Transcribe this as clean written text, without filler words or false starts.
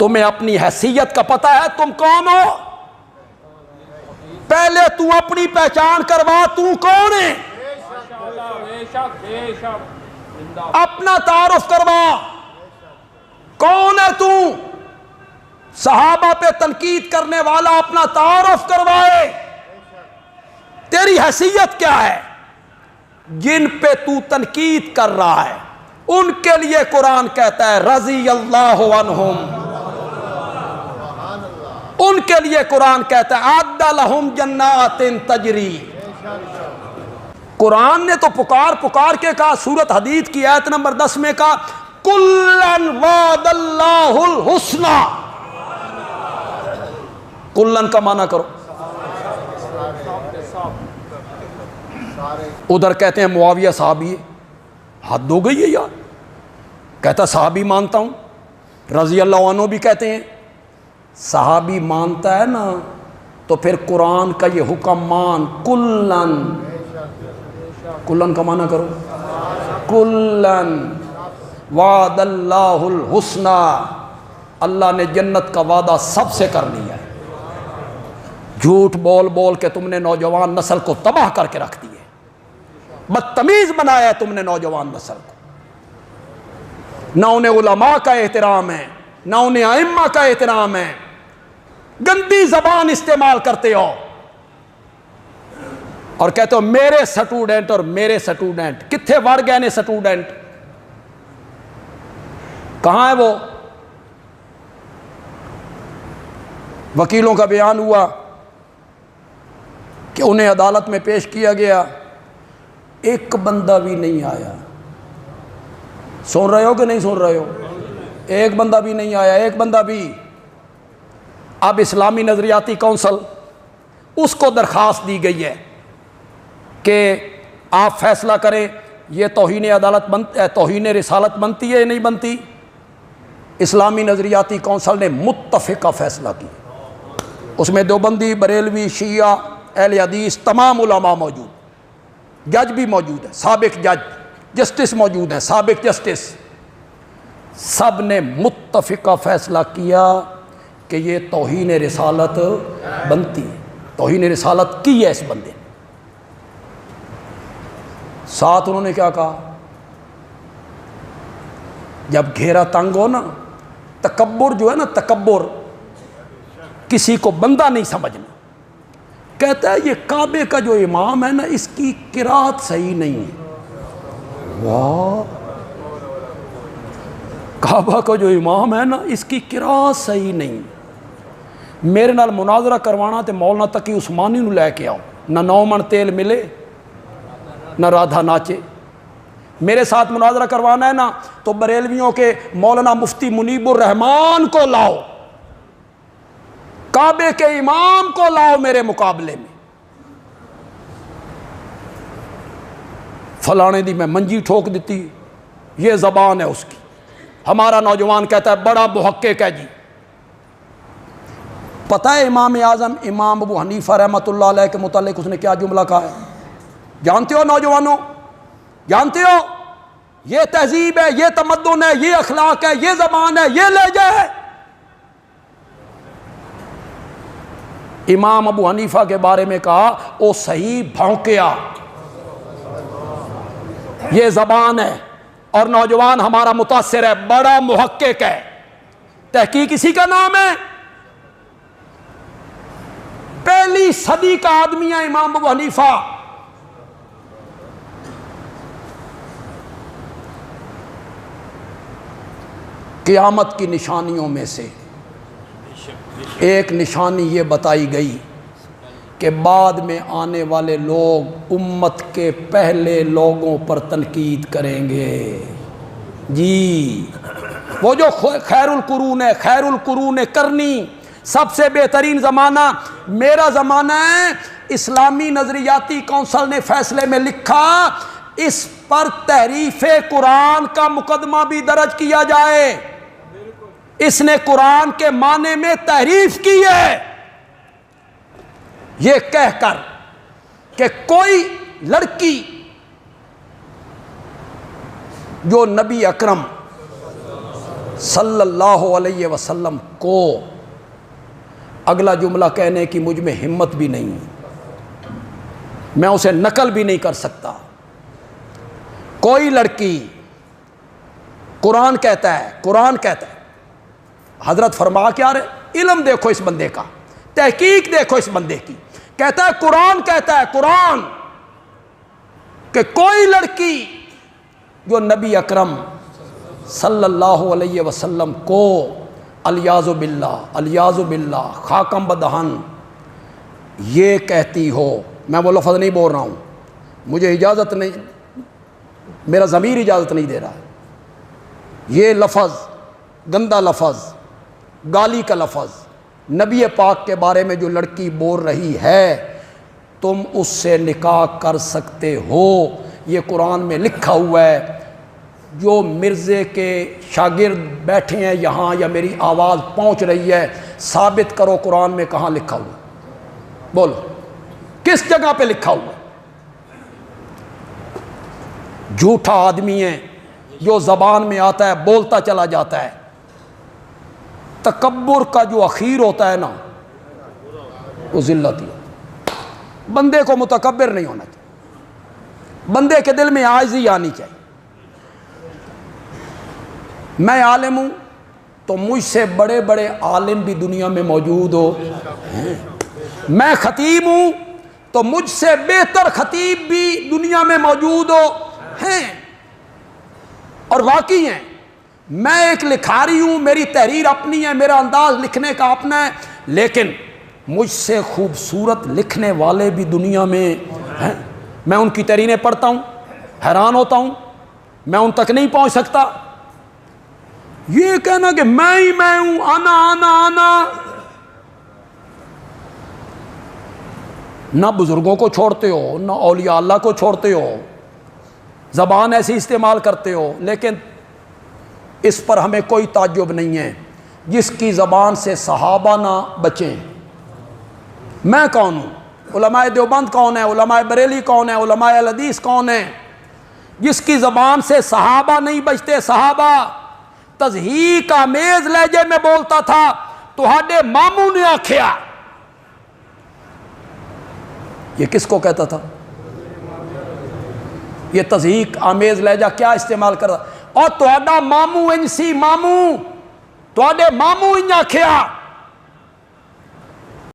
تمہیں اپنی حیثیت کا پتہ ہے تم کون ہو؟ پہلے تو اپنی پہچان کروا، تو کون ہے؟ اپنا تعارف کروا، کون ہے تو؟ صحابہ پہ تنقید کرنے والا اپنا تعارف کروائے، تیری حیثیت کیا ہے؟ جن پہ تو تنقید کر رہا ہے ان کے لیے قرآن کہتا ہے رضی اللہ عنہم، ان کے لیے قرآن کہتا ہے اعد لہم جنات تجری۔ قرآن نے تو پکار پکار کے کہا، سورۃ حدید کی آیت نمبر 10 میں کہا کلن وعد اللہ الحسنی۔ کلن کا معنی کرو، ادھر کہتے ہیں معاویہ صحابی ہے، حد ہو گئی ہے یار، کہتا صحابی مانتا ہوں، رضی اللہ عنہ بھی کہتے ہیں، صحابی مانتا ہے نا تو پھر قرآن کا یہ حکم مان، کلن، کلن کا معنی کرو، کلن وعد اللہ الحسنی، اللہ نے جنت کا وعدہ سب سے کر لیا ہے۔ جھوٹ بول بول کے تم نے نوجوان نسل کو تباہ کر کے رکھ دیے، بدتمیز بنایا ہے تم نے نوجوان نسل کو، نہ انہیں علماء کا احترام ہے نہ انہیں ائمہ کا احترام ہے، گندی زبان استعمال کرتے ہو اور کہتے ہو میرے سٹوڈنٹ اور میرے سٹوڈنٹ، کتھے وڑ گئے نے سٹوڈنٹ؟ کہاں ہے وہ؟ وکیلوں کا بیان ہوا کہ انہیں عدالت میں پیش کیا گیا، ایک بندہ بھی نہیں آیا، سن رہے ہو کہ نہیں سن رہے ہو؟ ایک بندہ بھی نہیں آیا، ایک بندہ بھی۔ اب اسلامی نظریاتی کونسل، اس کو درخواست دی گئی ہے کہ آپ فیصلہ کریں یہ توہین عدالت توہین رسالت بنتی ہے یا نہیں بنتی؟ اسلامی نظریاتی کونسل نے متفقہ فیصلہ کیا، اس میں دیوبندی، بریلوی، شیعہ، اہل حدیث، تمام علماء موجود، جج بھی موجود ہے، سابق جج، جسٹس موجود ہیں، سابق جسٹس، سب نے متفقہ فیصلہ کیا کہ یہ توہین رسالت بنتی ہے، توہین رسالت کی ہے اس بندے نے۔ ساتھ انہوں نے کیا کہا؟ جب گھیرا تنگ ہو نا، تکبر جو ہے نا، تکبر، کسی کو بندہ نہیں سمجھنا، کہتا ہے یہ کعبے کا جو امام ہے نا اس کی قرات صحیح نہیں ہے۔ واہ، کعبہ کا جو امام ہے نا اس کی قرات صحیح نہیں، میرے نال مناظرہ کروانا تے مولانا تقی عثمانی نو لے کے آؤ، نہ 9 من تیل ملے نہ رادھا ناچے۔ میرے ساتھ مناظرہ کروانا ہے نا تو بریلویوں کے مولانا مفتی منیب الرحمان کو لاؤ، کعبے کے امام کو لاؤ میرے مقابلے میں۔ فلانے دی میں منجی ٹھوک دیتی، یہ زبان ہے اس کی۔ ہمارا نوجوان کہتا ہے بڑا محقق ہے جی۔ پتہ ہے امام اعظم امام ابو حنیفہ رحمۃ اللہ علیہ کے متعلق اس نے کیا جملہ کہا ہے؟ جانتے ہو نوجوانوں؟ جانتے ہو؟ یہ تہذیب ہے، یہ تمدن ہے، یہ اخلاق ہے، یہ زبان ہے، یہ لہجہ ہے۔ امام ابو حنیفہ کے بارے میں کہا او صحیح بھونکیا، یہ زبان ہے، اور نوجوان ہمارا متاثر ہے، بڑا محقق ہے، تحقیق اسی کا نام ہے۔ پہلی صدی کا آدمی ہے امام ابو حنیفہ۔ قیامت کی نشانیوں میں سے ایک نشانی یہ بتائی گئی کہ بعد میں آنے والے لوگ امت کے پہلے لوگوں پر تنقید کریں گے۔ جی، وہ جو خیر القرون ہے، خیر القرون کرنی، سب سے بہترین زمانہ میرا زمانہ ہے۔ اسلامی نظریاتی کونسل نے فیصلے میں لکھا اس پر تحریف قرآن کا مقدمہ بھی درج کیا جائے، اس نے قرآن کے معنی میں تحریف کی ہے، یہ کہہ کر کہ کوئی لڑکی جو نبی اکرم صلی اللہ علیہ وسلم کو اگلا جملہ کہنے کی مجھ میں ہمت بھی نہیں، میں اسے نقل بھی نہیں کر سکتا۔ کوئی لڑکی قرآن کہتا ہے، قرآن کہتا ہے، حضرت فرما کیا رہے، علم دیکھو اس بندے کا، تحقیق دیکھو اس بندے کی، کہتا ہے قرآن کہتا ہے، قرآن کہ کوئی لڑکی جو نبی اکرم صلی اللہ علیہ وسلم کو الیاذ باللہ، الیاذ باللہ، خاکم بدہن یہ کہتی ہو، میں وہ لفظ نہیں بول رہا ہوں، مجھے اجازت نہیں، میرا ضمیر اجازت نہیں دے رہا ہے، یہ لفظ گندا لفظ، گالی کا لفظ نبی پاک کے بارے میں جو لڑکی بول رہی ہے تم اس سے نکاح کر سکتے ہو، یہ قرآن میں لکھا ہوا ہے۔ جو مرزے کے شاگرد بیٹھے ہیں یہاں یا میری آواز پہنچ رہی ہے، ثابت کرو قرآن میں کہاں لکھا ہوا، بولو کس جگہ پہ لکھا ہوا؟ جھوٹا آدمی ہے جو زبان میں آتا ہے بولتا چلا جاتا ہے۔ تکبر کا جو اخیر ہوتا ہے نا وہ ذلت ہی ہے۔ بندے کو متکبر نہیں ہونا چاہیے، بندے کے دل میں عاجزی آنی چاہیے۔ میں عالم ہوں تو مجھ سے بڑے بڑے عالم بھی دنیا میں موجود ہو ہیں، میں خطیب ہوں تو مجھ سے بہتر خطیب بھی دنیا میں موجود ہو ہیں اور واقعی ہیں۔ میں ایک لکھاری ہوں، میری تحریر اپنی ہے، میرا انداز لکھنے کا اپنا ہے، لیکن مجھ سے خوبصورت لکھنے والے بھی دنیا میں ہیں۔ میں ان کی تحریریں پڑھتا ہوں، حیران ہوتا ہوں، میں ان تک نہیں پہنچ سکتا۔ یہ کہنا کہ میں ہی میں ہوں، آنا آنا آنا، نہ بزرگوں کو چھوڑتے ہو نہ اولیاء اللہ کو چھوڑتے ہو، زبان ایسی استعمال کرتے ہو، لیکن اس پر ہمیں کوئی تعجب نہیں ہے۔ جس کی زبان سے صحابہ نہ بچیں، میں کون ہوں؟ علماء دیوبند کون ہے؟ علماء بریلی کون ہے؟ علماء الحدیث کون ہے؟ جس کی زبان سے صحابہ نہیں بچتے، صحابہ تضحیق آمیز لہجے میں بولتا تھا، تہاڈے ماموں نے آکھیا، یہ کس کو کہتا تھا؟ یہ تضحیق آمیز لہجہ کیا استعمال کرتا؟ اور تہاڈا ماموں انسی، ماموں تہاڈے ماموں انج آکھیا،